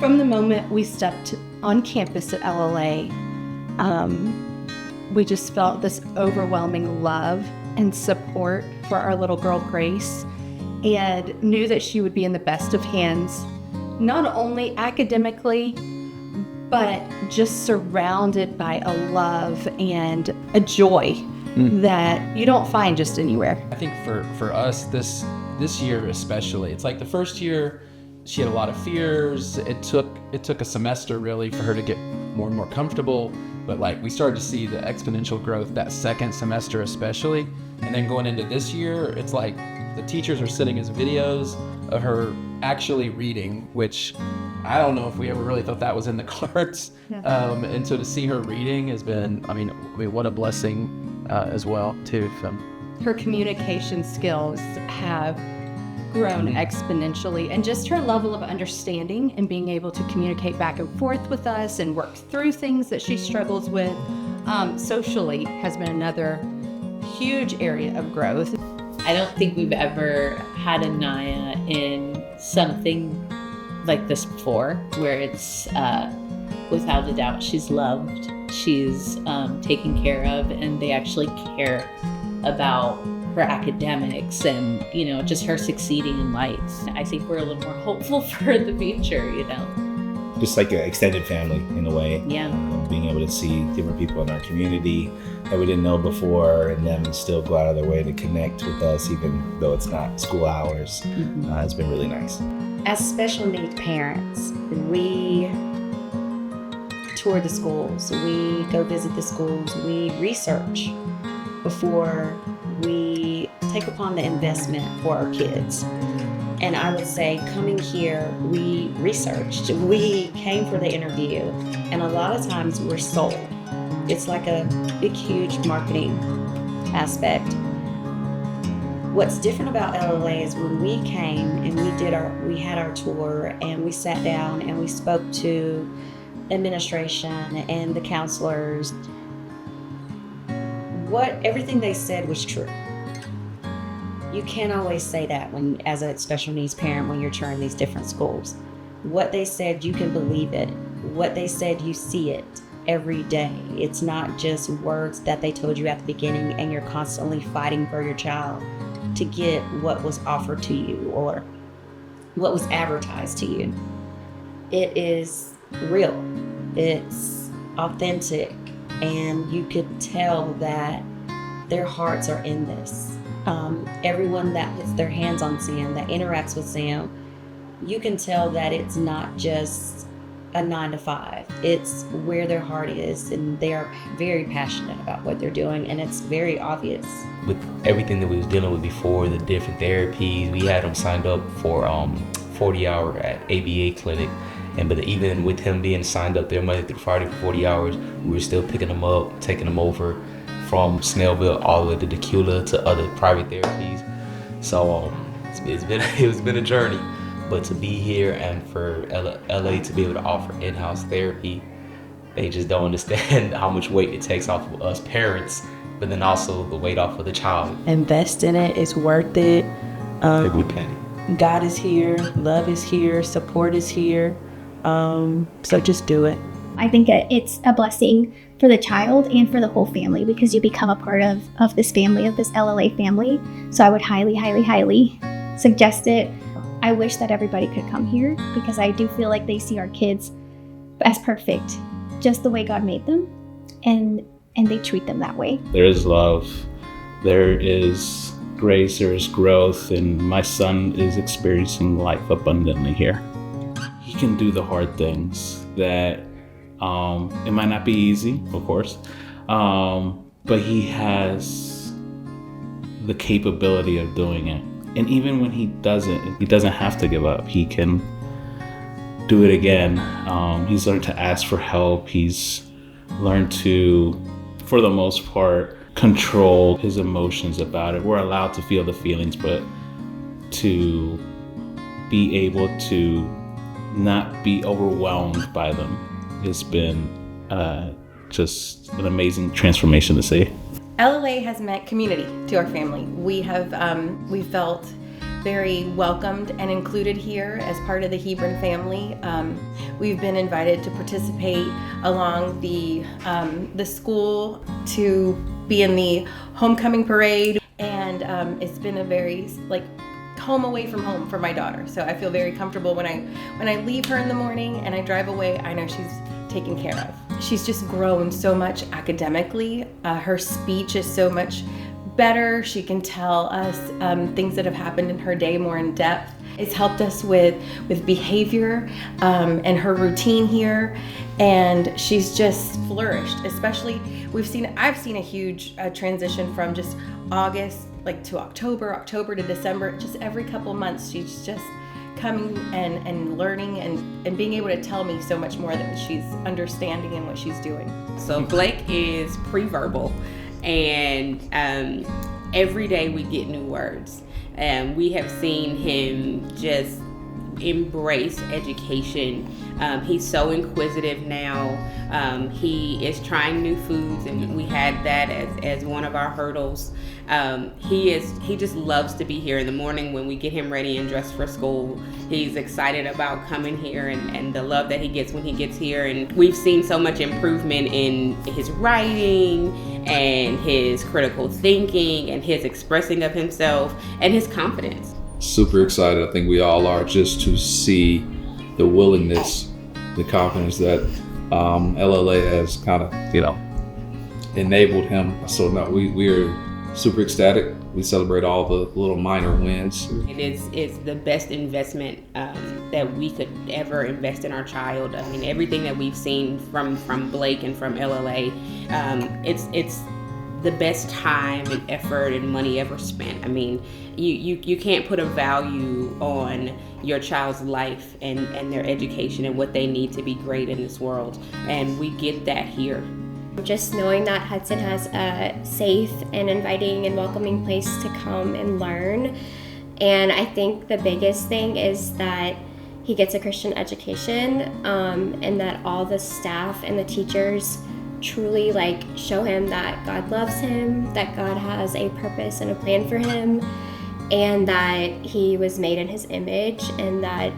From the moment we stepped on campus at LLA, we just felt this overwhelming love and support for our little girl, Grace, and knew that she would be in the best of hands, not only academically, but just surrounded by a love and a joy that you don't find just anywhere. I think for us, this year especially, it's like the first year, she had a lot of fears. It took a semester really for her to get more and more comfortable, but like we started to see the exponential growth that second semester especially. And then going into this year, it's like the teachers are sending us videos of her actually reading, which I don't know if we ever really thought that was in the cards. Yeah. And so to see her reading has been, I mean, what a blessing as well too. So. Her communication skills have grown exponentially, and just her level of understanding and being able to communicate back and forth with us and work through things that she struggles with socially has been another huge area of growth. I don't think we've ever had Anaya in something like this before, where it's without a doubt she's loved, she's taken care of, and they actually care about her academics and, you know, just her succeeding in life. I think we're a little more hopeful for the future, you know. Just like an extended family in a way. Yeah. Being able to see different people in our community that we didn't know before, and them still go out of their way to connect with us, even though it's not school hours, has been really nice. As special needs parents, we tour the schools, we go visit the schools, we research before we take upon the investment for our kids. And I would say coming here, we researched, we came for the interview, and a lot of times we're sold. It's like a big, huge marketing aspect. What's different about LLA is when we came and we had our tour and we sat down and we spoke to administration and the counselors. Everything they said was true. You can't always say that when, as a special needs parent, when you're touring these different schools. What they said, you can believe it. What they said, you see it every day. It's not just words that they told you at the beginning and you're constantly fighting for your child to get what was offered to you or what was advertised to you. It is real. It's authentic. And you could tell that their hearts are in this. Everyone that puts their hands on Sam, that interacts with Sam, you can tell that it's not just a 9 to 5. It's where their heart is, and they are very passionate about what they're doing, and it's very obvious. With everything that we was dealing with before, the different therapies, we had them signed up for 40-hour at ABA clinic. But even with him being signed up there Monday through Friday for 40 hours, we were still picking him up, taking him over from Snellville all the way to Decula to other private therapies. So it's been a journey. But to be here and for LA to be able to offer in-house therapy, they just don't understand how much weight it takes off of us parents, but then also the weight off of the child. Invest in it. It's worth it. Every penny. God is here. Love is here. Support is here. So just do it. I think it's a blessing for the child and for the whole family because you become a part of this family, of this LLA family. So I would highly, highly, highly suggest it. I wish that everybody could come here because I do feel like they see our kids as perfect, just the way God made them, and they treat them that way. There is love, there is grace, there is growth, and my son is experiencing life abundantly here. He can do the hard things that it might not be easy, of course, but he has the capability of doing it. And even when he doesn't have to give up. He can do it again. He's learned to ask for help. He's learned to, for the most part, control his emotions about it. We're allowed to feel the feelings, but to be able to not be overwhelmed by them has been just an amazing transformation to see. LLA has meant community to our family. We felt very welcomed and included here as part of the Hebron family. We've been invited to participate along the school to be in the homecoming parade, and it's been a very home away from home for my daughter. So I feel very comfortable when I leave her in the morning and I drive away. I know she's taken care of. She's just grown so much academically. Her speech is so much better. She can tell us things that have happened in her day more in depth. It's helped us with behavior and her routine here, and she's just flourished. Especially, I've seen a huge transition from just August to October to December. Just every couple months, she's just coming and learning and being able to tell me so much more that she's understanding in what she's doing. So Blake is pre-verbal, and every day we get new words, and we have seen him just embrace education. He's so inquisitive now. He is trying new foods, and we had that as one of our hurdles. He just loves to be here in the morning when we get him ready and dressed for school. He's excited about coming here and the love that he gets when he gets here. And we've seen so much improvement in his writing and his critical thinking and his expressing of himself and his confidence. Super excited. I think we all are, just to see the willingness, the confidence that LLA has kind of, enabled him. So no, we're super ecstatic. We celebrate all the little minor wins. It's the best investment that we could ever invest in our child. I mean, everything that we've seen from Blake and from LLA, it's the best time and effort and money ever spent. I mean, you can't put a value on your child's life and their education and what they need to be great in this world. And we get that here. Just knowing that Hudson has a safe and inviting and welcoming place to come and learn. And I think the biggest thing is that he gets a Christian education, and that all the staff and the teachers truly show him that God loves him, that God has a purpose and a plan for him, and that he was made in his image, and that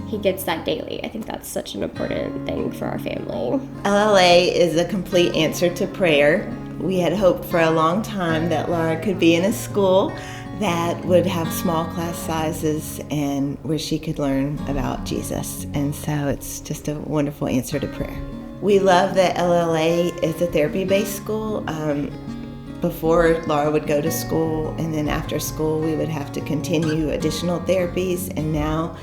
he gets that daily. I think that's such an important thing for our family. LLA is a complete answer to prayer. We had hoped for a long time that Laura could be in a school that would have small class sizes and where she could learn about Jesus. And so it's just a wonderful answer to prayer. We love that LLA is a therapy-based school. Before, Laura would go to school, and then after school we would have to continue additional therapies, and now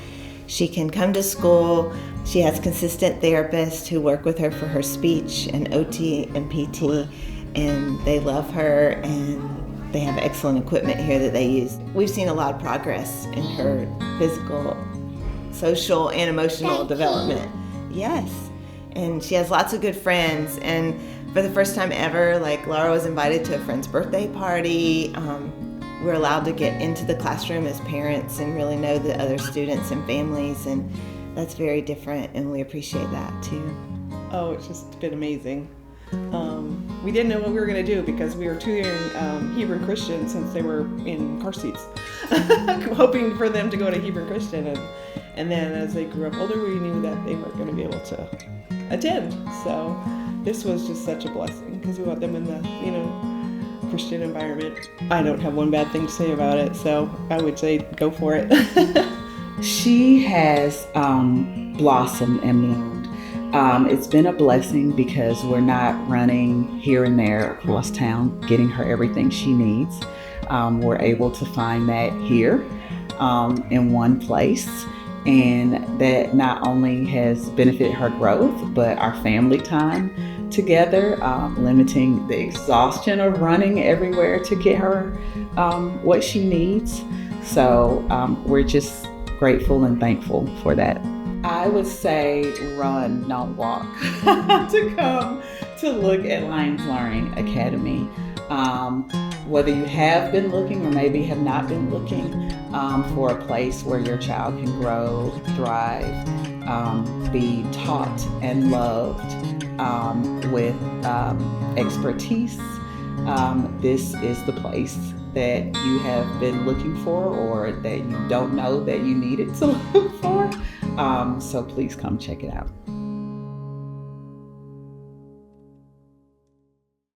she can come to school. She has consistent therapists who work with her for her speech and OT and PT, and they love her, and they have excellent equipment here that they use. We've seen a lot of progress in her physical, social, and emotional development. Yes, and she has lots of good friends, and for the first time ever, Laura was invited to a friend's birthday party. We're allowed to get into the classroom as parents and really know the other students and families, and that's very different, and we appreciate that too. Oh, it's just been amazing. We didn't know what we were going to do because we were tutoring Hebron Christian since they were in car seats, hoping for them to go to Hebron Christian, and then as they grew up older, we knew that they weren't going to be able to attend. So this was just such a blessing because we want them in the, Christian environment. I don't have one bad thing to say about it, so I would say go for it. She has blossomed and bloomed. It's been a blessing because we're not running here and there across town, getting her everything she needs. We're able to find that here in one place, and that not only has benefited her growth, but our family time together, limiting the exhaustion of running everywhere to get her what she needs. So we're just grateful and thankful for that. I would say run, not walk, to come to look at Lions Learning Academy. Whether you have been looking or maybe have not been looking for a place where your child can grow, thrive, be taught and loved with expertise, this is the place that you have been looking for or that you don't know that you needed to look for. So please come check it out.